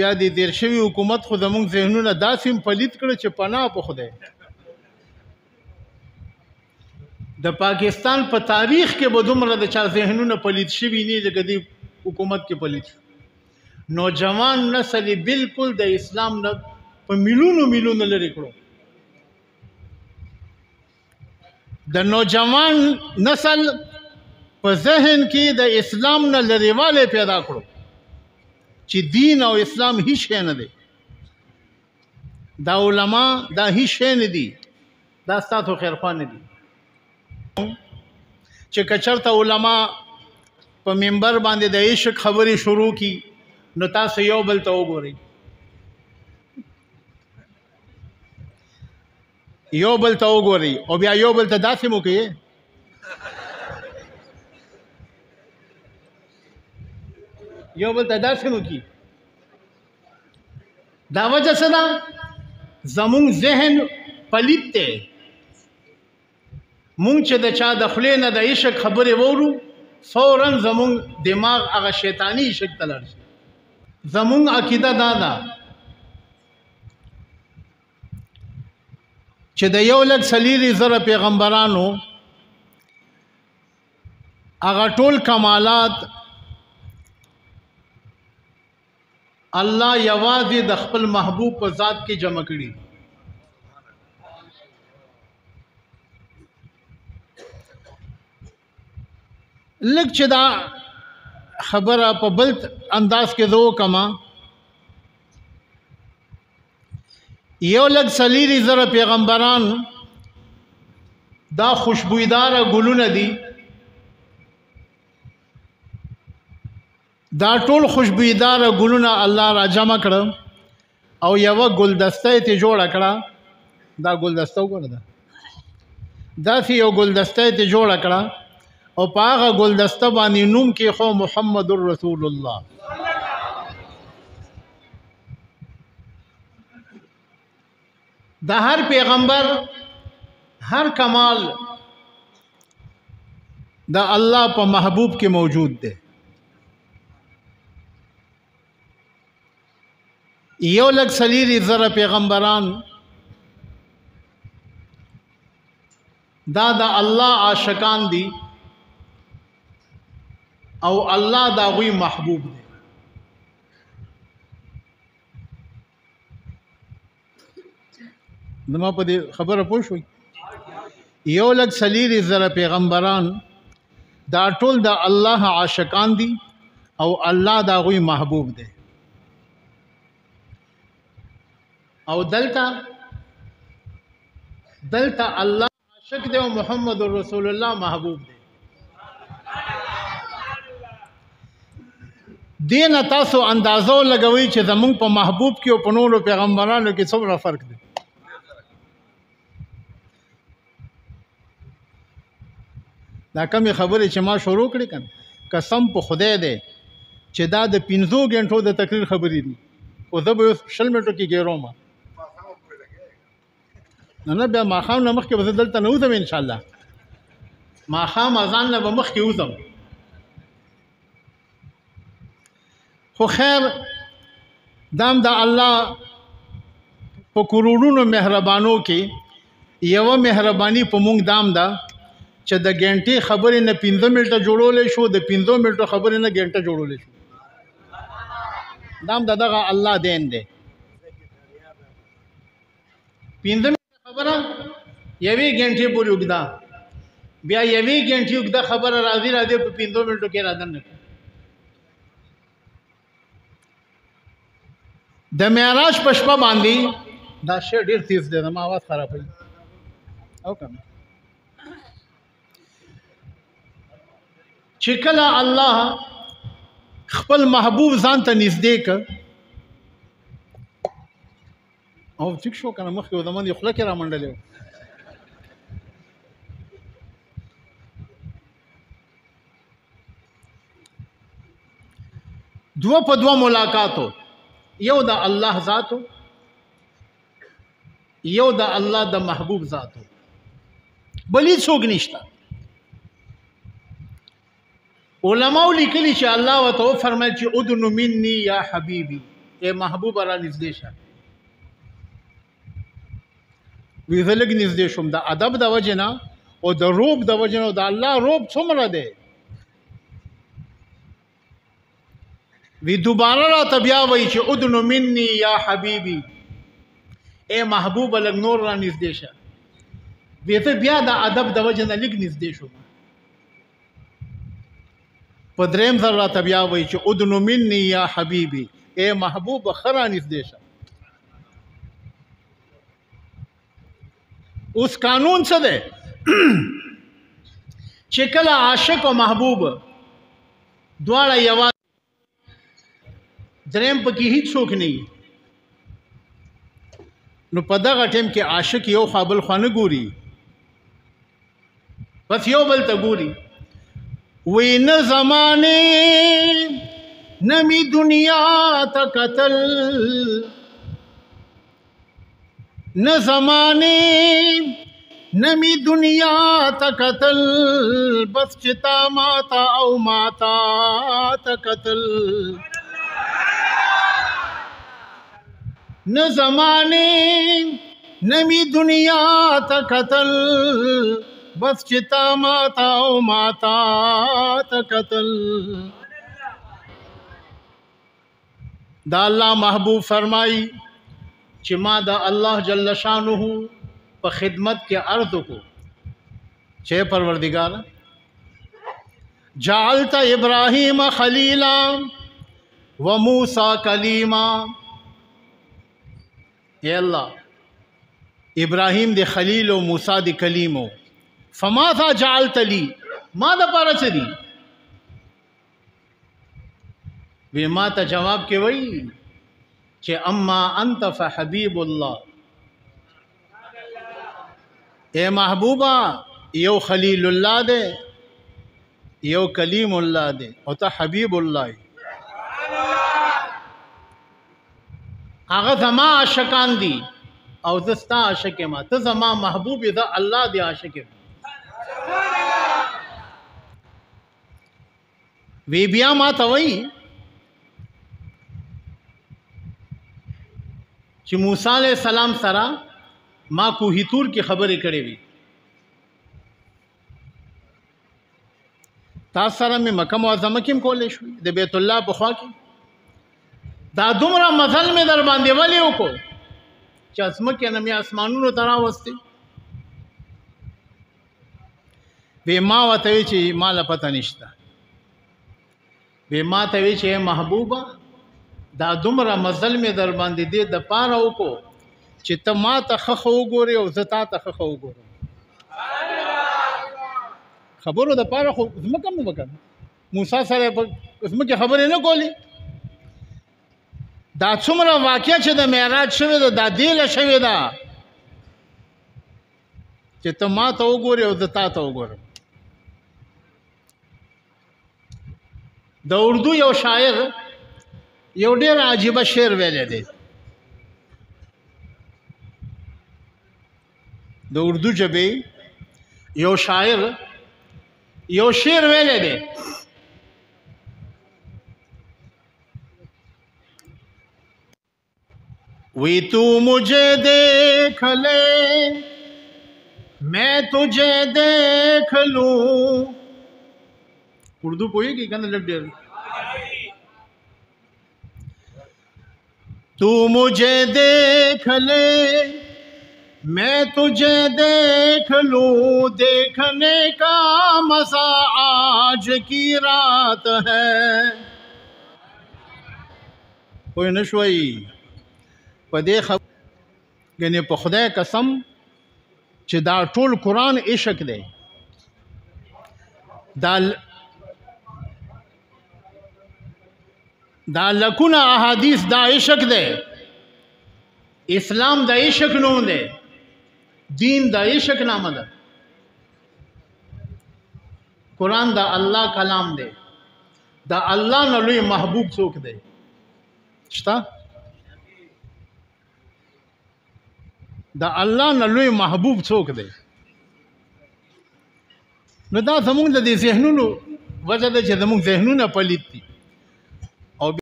بیا د تیر شوي حکومت خو زموږ ذهنونه داسې پلید کړه چې پناه په خدای د پاکستان په تاریخ کې به دومره د چا ذهنونه پلید شوي نه لکه د حکومت کې پلید شو. نوجوان نسل بالکل د اسلام نه په میلیونو لرې کړو. د نوجوان نسل په ذهن کې د اسلام نه لرېوالی پیدا کړو چې دین او اسلام هیڅ شی نه دی. دا علما دا هیڅ شی نه دي، دا ستاسو خیرخوا نه دي. چې که چېرته علما په منبر باندې د عشق خبرې شروع کی نو تاسو یو بل ته وګورئ، یو بل ته وګورئ او بیا یو بل ته داسې مو کوي یو بل ته داسې مو کوي. دا وجه څه ده؟ زمونږ ذهن پلید دی. مونږ چې د چا د خولې نه د عشق خبرې وورو فوراً زمونږ دماغ هغه شیطاني عشق ته لاړ شي. زمونږ عقیده دا ده چې د 1,40,000 پیغمبرانو هغه ټول کمالات الله یوازې د خپل محبوب په ذات کې جمع کړي. لږ چې دا خبره په بل انداز کې زه وکړم، 1,40,000 پیغمبران دا خوشبویداره ګلونه دي. دا ټول خوشبویداره ګلونه الله را جمع کړه او یوه ګلدسته یې جوړه کړه. دا ګلدسته وګوره، داسې یو ګلدسته یې جوړه کړه او په هغه ګلدسته باندې نوم کېښود محمد رسول الله. د هر پیغمبر هر کمال د الله په محبوب کې موجود دی. 1,40,000 پیغمبران دا د الله عاشقان دي او الله دا غوی محبوب دی. نما په دې خبره پوه شوي؟ 1,40,000 پیغمبران دا ټول د الله عاشقان دي او الله دا غوی محبوب دی. او دلته الله عاشق دی او محمد رسول الله محبوب دی. دین تاسو اندازو لګوي چې زمونږ په محبوب کې او په نورو پیغمبرانو کې څومره فرق دی. دا کمې خبرې چې ما شروع کړې کنه، قسم په خدای دی چې دا د 5 غنټو د تقریر خبرې دي او زه به 20 منټو کې ګیروم. نه بیا ماښام نه مخکې به زه دلته نه وځم، انشاءالله ماښام اذان نه به مخکې وځم. خو خیر دام د الله په کروڑونو مهربانو کې یوه مهرباني په مونږ دام ده چې د ګنټې خبرې نه 15 منټه جوړولی شو، د 15 منټو خبرې نه ګنټه جوړولی شو. دام د دغه الله دین دی. 15 خبره یوې ګنټې پورې اوږده، بیا یوې ګنټې اوږده خبره راځي په 15 منټو کې رادن نه. د معراج په شپه باندې دا شی ډېر تیز دی، زما اواز خرابوي او کنه. چې کله الله خپل محبوب ځان ته نږدې کړ او ټیک شو کنه، مخکې و زمان یې خوله کې را منډلې و. دوه په دوه ملاقاتو، یو د الله ذاتو، یو د الله د محبوب ذاتو، بلی څوک نشته. علماء لیکلي چې الله وتعالى فرمایي چې ادن مني یا حبيبي، اے محبوب را نږدې شه. وی زه لږ نږدې شوم. د ادب د وجې نه او د روب د وجې نه، د الله روب څومره دی. وی دوباره راته بیا وایي چې ادنو مني یا حبیبي، اے محبوب لږ نور را نږدې شه. وی ته بیا د ادب د وجې نه لږ نږدې شوم. په دریم ځل راته بیا وایي چې ادنو مني یا حبیبي، اے محبوب ښه را نږدې شه. اوس قانون څه دی چې کله عاشق او محبوب دواړه یوازې، دریم پکې هیڅ څوک نه وي، نو په دغه ټیم کې عاشق یو خوا بل خوا نه ګوري، بس یو بل ته ګوري. وی نه زمانې نه می دنیا ته کتل، نه زمانې نه می دنیا ته کتل، بس چې تا ماته او ماتا ته کتل. نه زمانې نه می دنیا ته کتل، بس چې تا ماتا او ماتا ته کتل. دا الله محبوب فرمایي چې ما د الله جل شانه په خدمت کې عرض کو چې پروردگار جعلت ابراهیم خلیلا و موسی کلیما. اے الله ابراهیم دی خلیل او موسی دی کلیم، فماذا جعلت لی، ما د پاره څه دی؟ وی ما ته جواب کې وایي چې اما انت فحبیب الله، اے محبوبا یو خلیل الله دی یو کلیم الله دی او ته حبیب الله. هغه زما عاشقان دي او زه ستا عاشق یم، ته زما محبوب یې، زه الله دی عاشق یم. وی بیا ما ته وایي چې موسی علیہ السلام سره ما کوهی تور کې خبرې کړې وي، تاسو سره مې مکه معظمه کې هم کولې شوې، د بیت الله په خوا کې. دا دومره مزل مې در باندې ولې وکړو چې ځمکې نه مې اسمانونو ته راوستې. وی ما ورته وی چې ما له پته نشته. وی ما ته وی چې محبوبه دا دومره مزل مې در باندې دې د پاره وکړو چې ته ما ته ښه وګورې او زه تا ته ښه وګورم. خبرو د پاره خو ځمکه مې وکړه، موسی سره ځمکې خبرې نه کولې. دا څومره واقعه چې د معراج شوې ده، دا دې له شوې ده چې ته ما ته وګورې او زه تا ته وګورم. د اردو یو شاعر یو ډېر عجیبه شعر ویلی دی. د اردو ژبې یو شاعر یو شعر ویلی دی. وی تو مجھے دیکھ لے میں تجھے دیکھ لوں. اردو پوئیږي کنه لږ ډېر. تو مجھے دیکھ لے میں تجھے دیکھ لوں، دیکھنے کا مزہ آج کی رات ہے. کوئی نشوئی په دې یعنی په خدای قسم چې دا ټول قرآن عشق دی. دا لکونه احادیث دا عشق دی. اسلام دا عشق نوم دی، دین دا عشق نامه ده. قرآن دا الله کلام دی. دا الله نه لوی محبوب څوک دی شته؟ دا الله نه لوی محبوب څوک دی؟ نو دا زمونږ د ذهنونو وجه ده چې زمونږ ذهنونه پلیت دي.